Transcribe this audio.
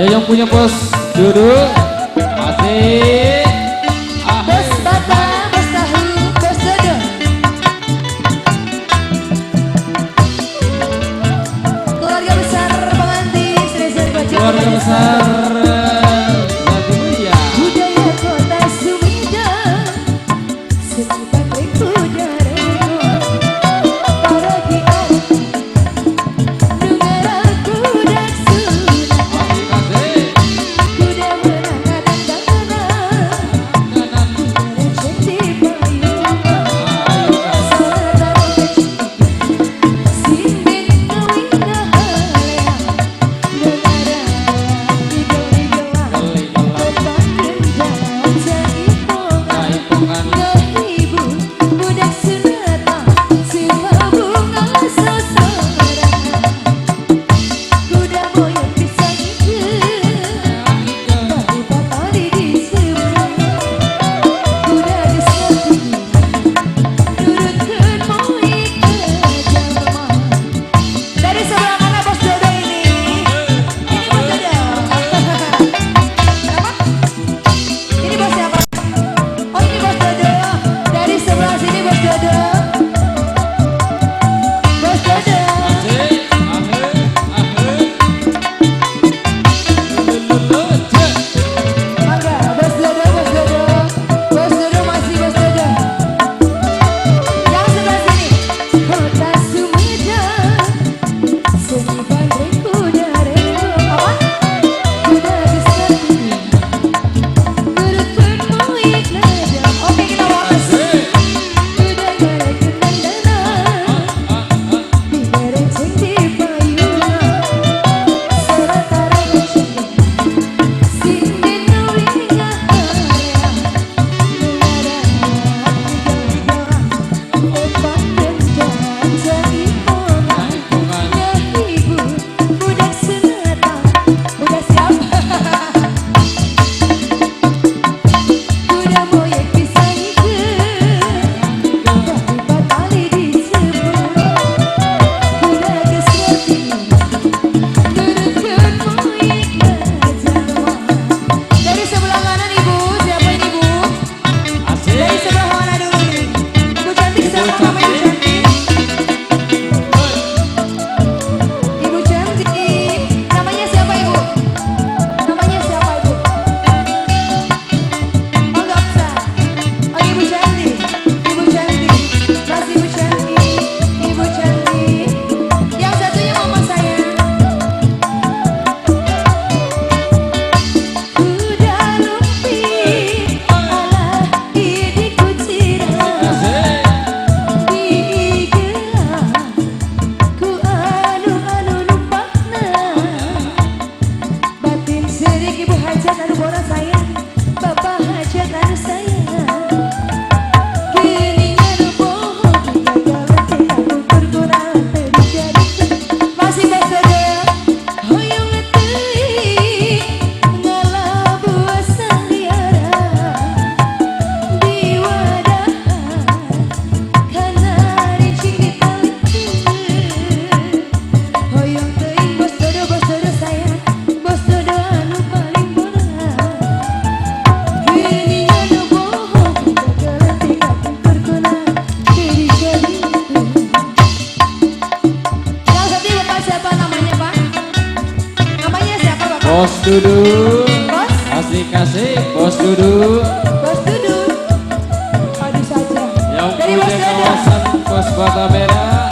Ayo yang punya bos duduk. Asik. Bos bata, bos tahu, bos dodo. Keluarga besar pengantin Sri Baju. Keluarga besar Lagu Mulia. Budaya kota Sumedang, seni batik udara. Para giat, nungara kuda sunat. Asik. Kuda menangkan tangan, berecek di payung. Ayo Kak. Saudara kecil, simbing ngawindah halea. Negara igel-igelan, beban rendah jadi pongan. Jaipongan. Ngehibur budak sunatan, siwa bunga seserangan. Kuda moyang pisang ikan, dari batali di seberang. Kuda gesati, nurutkeun moik ke jalma. Dari sebelah mana bos Dodo ini? Ini bos Dodo. Apa? Ini bos siapa? Oh ini bos Dodo. Dari sebelah sini bos Dodo. Bos Dodo. Asik. Cek. Mangga, bos Dodo, bos Dodo. Bos Dodo masih bos Dodo. Yang sebelah sini. Kota Sumedang, seni bandrek kuda reo. Apa? Kuda gesati, nurutkeun moik ladang. Oke kita wates. Kuda garekeun dandanan, dibereceng di payungan. Salatara kecil, simbing ngawindah halea. Negara igel-igelan, beban rendah jadi pongan. Jaipongan. Ngehibur budak sunatan. Budak siapa? Kuda moyang pisang ikan, dari batali di seberang. Kuda gesati, nurutkeun moik ke jalma. Dari sebelah kanan ibu, siapa ini bu? Dari Asik. sebelah mana dulu nih? Ibu cantik siapa namanya ibu cantik? Ibu cantik, namanya siapa ibu? Namanya siapa ibu? Oh nggak usah. Oh ibu cantik, ibu cantik, masih ibu cantik, ibu cantik. Yang satunya mama saya. Kuda lumping, alah ini kucirah. Asik. Diigelah, ku anu numpakna. Batin serik ibu hajat anu bora sayang, bapak hajat anu sayang. Geuning anu bohong, gagalan tidak ukur kurang terjadi. Masih bos Dodo, hoyong teuing ngalabu asal liara. Di wadahan, kana ricing ditalikeun. Hoyong teuing bos Dodo sayang, bos Dodo anu paling bodas. Geuning anu bohong, gagalan tidak ukur kurang terjadi. Yang satu bapak siapa namanya pak? Namanya siapa bapak? Bos duduk. Bos? Asik-asik. Bos duduk. Bos duduk. Aduh saja. Yang Dari punya Bos Dodo. kawasan Pos Bata Merah.